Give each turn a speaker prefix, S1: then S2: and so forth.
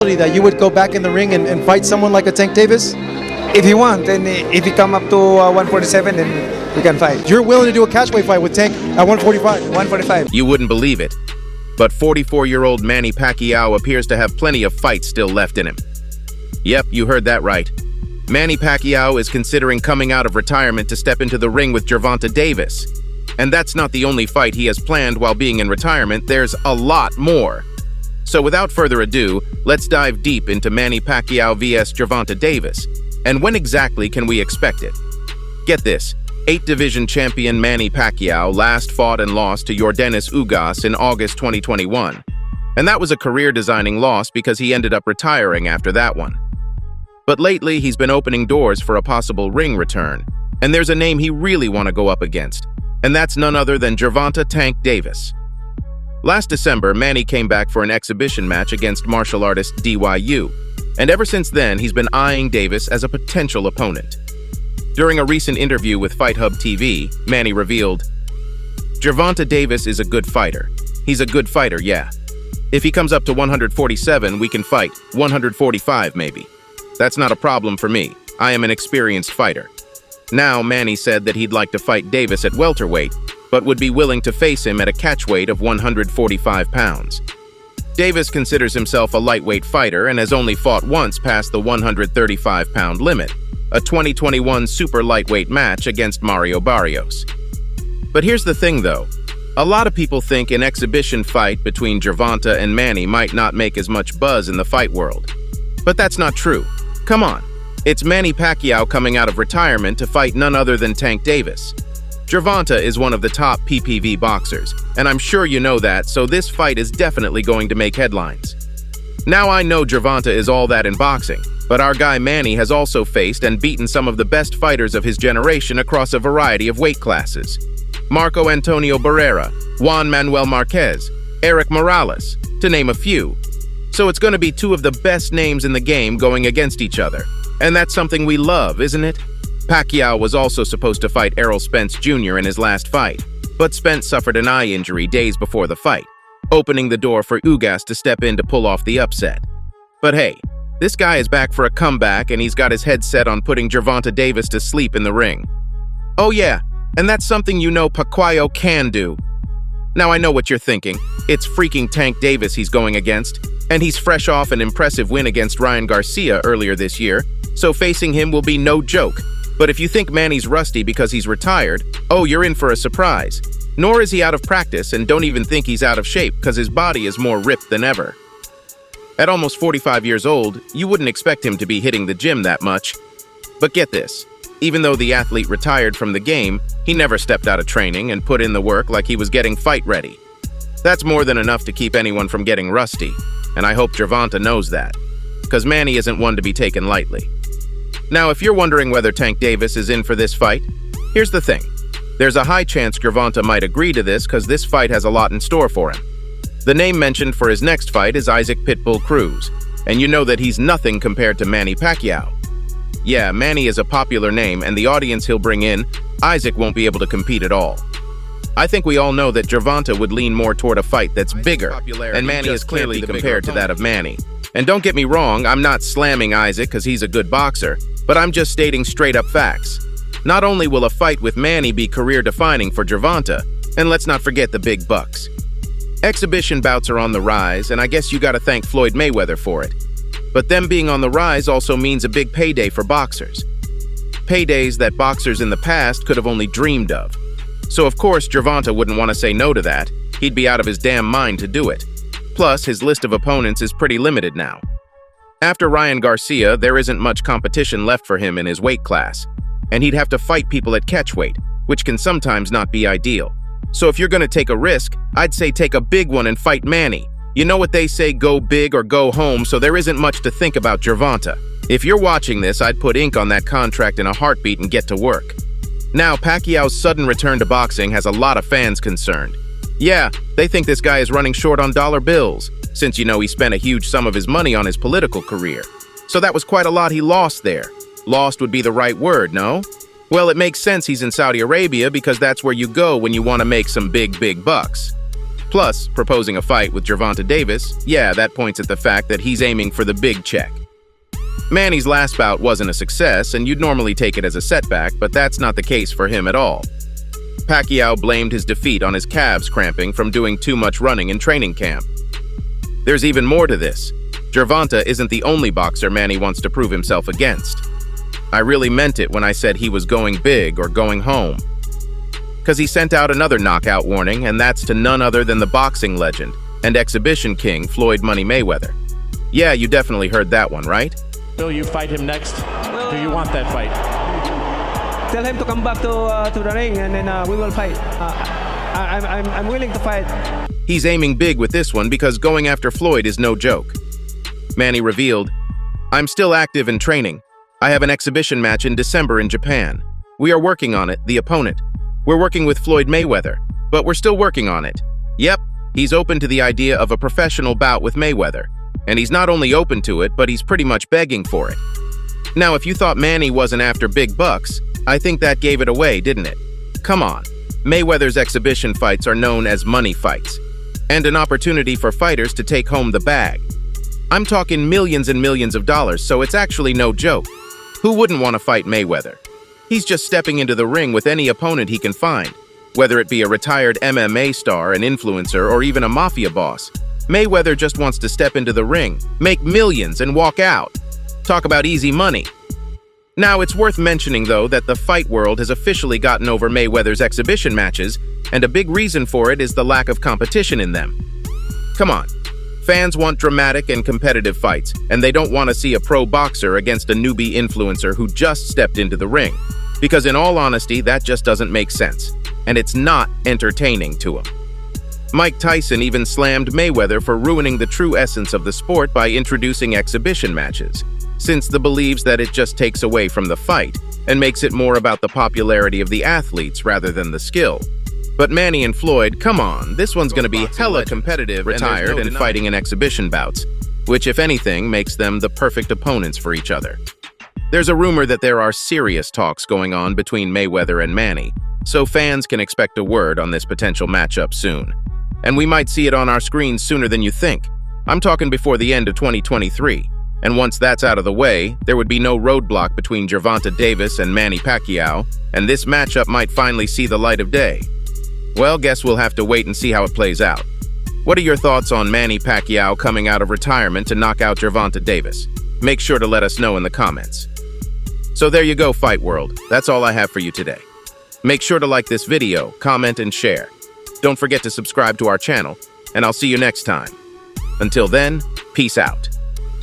S1: That you would go back in the ring and fight someone like a Tank Davis?
S2: If you want, and if you come up to 147, then we can fight.
S1: You're willing to do a catchweight fight with Tank at 145?
S2: 145.
S3: You wouldn't believe it, but 44-year-old Manny Pacquiao appears to have plenty of fights still left in him. Yep, you heard that right. Manny Pacquiao is considering coming out of retirement to step into the ring with Gervonta Davis. And that's not the only fight he has planned while being in retirement. There's a lot more. So without further ado, let's dive deep into Manny Pacquiao vs Gervonta Davis. And when exactly can we expect it? Get this, 8-division champion Manny Pacquiao last fought and lost to Yordenis Ugas in August 2021. And that was a career-designing loss because he ended up retiring after that one. But lately, he's been opening doors for a possible ring return. And there's a name he really want to go up against. And that's none other than Gervonta Tank Davis. Last December, Manny came back for an exhibition match against martial artist DYU, and ever since then, he's been eyeing Davis as a potential opponent. During a recent interview with Fight Hub TV, Manny revealed, "Gervonta Davis is a good fighter. He's a good fighter, yeah. If he comes up to 147, we can fight, 145 maybe. That's not a problem for me. I am an experienced fighter." Now, Manny said that he'd like to fight Davis at welterweight, but would be willing to face him at a catchweight of 145 pounds. Davis considers himself a lightweight fighter and has only fought once past the 135-pound limit, a 2021 super lightweight match against Mario Barrios. But here's the thing though, a lot of people think an exhibition fight between Gervonta and Manny might not make as much buzz in the fight world. But that's not true. Come on, it's Manny Pacquiao coming out of retirement to fight none other than Tank Davis. Gervonta is one of the top PPV boxers, and I'm sure you know that, so this fight is definitely going to make headlines. Now I know Gervonta is all that in boxing, but our guy Manny has also faced and beaten some of the best fighters of his generation across a variety of weight classes. Marco Antonio Barrera, Juan Manuel Marquez, Eric Morales, to name a few. So it's going to be two of the best names in the game going against each other. And that's something we love, isn't it? Pacquiao was also supposed to fight Errol Spence Jr. in his last fight, but Spence suffered an eye injury days before the fight, opening the door for Ugas to step in to pull off the upset. But hey, this guy is back for a comeback and he's got his head set on putting Gervonta Davis to sleep in the ring. Oh yeah, and that's something you know Pacquiao can do. Now I know what you're thinking, it's freaking Tank Davis he's going against, and he's fresh off an impressive win against Ryan Garcia earlier this year, so facing him will be no joke. But if you think Manny's rusty because he's retired, oh, you're in for a surprise. Nor is he out of practice, and don't even think he's out of shape because his body is more ripped than ever. At almost 45 years old, you wouldn't expect him to be hitting the gym that much. But get this, even though the athlete retired from the game, he never stepped out of training and put in the work like he was getting fight ready. That's more than enough to keep anyone from getting rusty, and I hope Gervonta knows that, because Manny isn't one to be taken lightly. Now, if you're wondering whether Tank Davis is in for this fight, here's the thing. There's a high chance Gervonta might agree to this because this fight has a lot in store for him. The name mentioned for his next fight is Isaac Pitbull Cruz, and you know that he's nothing compared to Manny Pacquiao. Yeah, Manny is a popular name, and the audience he'll bring in, Isaac won't be able to compete at all. I think we all know that Gervonta would lean more toward a fight that's bigger, and Manny is clearly compared to that of Manny. And don't get me wrong, I'm not slamming Isaac because he's a good boxer, but I'm just stating straight-up facts. Not only will a fight with Manny be career-defining for Gervonta, and let's not forget the big bucks. Exhibition bouts are on the rise, and I guess you gotta thank Floyd Mayweather for it. But them being on the rise also means a big payday for boxers. Paydays that boxers in the past could have only dreamed of. So of course Gervonta wouldn't want to say no to that. He'd be out of his damn mind to do it. Plus, his list of opponents is pretty limited now. After Ryan Garcia, there isn't much competition left for him in his weight class, and he'd have to fight people at catchweight, which can sometimes not be ideal. So if you're gonna take a risk, I'd say take a big one and fight Manny. You know what they say, go big or go home, so there isn't much to think about Gervonta. If you're watching this, I'd put ink on that contract in a heartbeat and get to work. Now, Pacquiao's sudden return to boxing has a lot of fans concerned. Yeah, they think this guy is running short on dollar bills, since you know he spent a huge sum of his money on his political career. So that was quite a lot he lost there. Lost would be the right word, no? Well, it makes sense he's in Saudi Arabia because that's where you go when you want to make some big bucks. Plus, proposing a fight with Gervonta Davis, yeah, that points at the fact that he's aiming for the big check. Manny's last bout wasn't a success, and you'd normally take it as a setback, but that's not the case for him at all. Pacquiao blamed his defeat on his calves cramping from doing too much running in training camp. There's even more to this. Gervonta isn't the only boxer Manny wants to prove himself against. I really meant it when I said he was going big or going home. Because he sent out another knockout warning, and that's to none other than the boxing legend and exhibition king Floyd "Money" Mayweather. Yeah, you definitely heard that one, right?
S4: Will you fight him next? Do you want that fight?
S2: Tell him to come back to the ring, and then we will fight. I'm willing to fight.
S3: He's aiming big with this one because going after Floyd is no joke. Manny revealed, "I'm still active in training. I have an exhibition match in December in Japan. We are working on it, the opponent. We're working with Floyd Mayweather, but we're still working on it." Yep, he's open to the idea of a professional bout with Mayweather. And he's not only open to it, but he's pretty much begging for it. Now, if you thought Manny wasn't after big bucks, I think that gave it away, didn't it? Come on. Mayweather's exhibition fights are known as money fights, and an opportunity for fighters to take home the bag. I'm talking millions and millions of dollars, so it's actually no joke. Who wouldn't want to fight Mayweather? He's just stepping into the ring with any opponent he can find, whether it be a retired MMA star, an influencer, or even a mafia boss. Mayweather just wants to step into the ring, make millions, and walk out. Talk about easy money. Now, it's worth mentioning, though, that the fight world has officially gotten over Mayweather's exhibition matches, and a big reason for it is the lack of competition in them. Come on. Fans want dramatic and competitive fights, and they don't want to see a pro boxer against a newbie influencer who just stepped into the ring. Because in all honesty, that just doesn't make sense, and it's not entertaining to them. Mike Tyson even slammed Mayweather for ruining the true essence of the sport by introducing exhibition matches, since the believes that it just takes away from the fight and makes it more about the popularity of the athletes rather than the skill. But Manny and Floyd, come on, this one's gonna be hella competitive, retired, and fighting in exhibition bouts, which, if anything, makes them the perfect opponents for each other. There's a rumor that there are serious talks going on between Mayweather and Manny, so fans can expect a word on this potential matchup soon. And we might see it on our screens sooner than you think. I'm talking before the end of 2023. And once that's out of the way, there would be no roadblock between Gervonta Davis and Manny Pacquiao, and this matchup might finally see the light of day. Well, guess we'll have to wait and see how it plays out. What are your thoughts on Manny Pacquiao coming out of retirement to knock out Gervonta Davis? Make sure to let us know in the comments. So there you go, Fight World. That's all I have for you today. Make sure to like this video, comment, and share. Don't forget to subscribe to our channel, and I'll see you next time. Until then, peace out.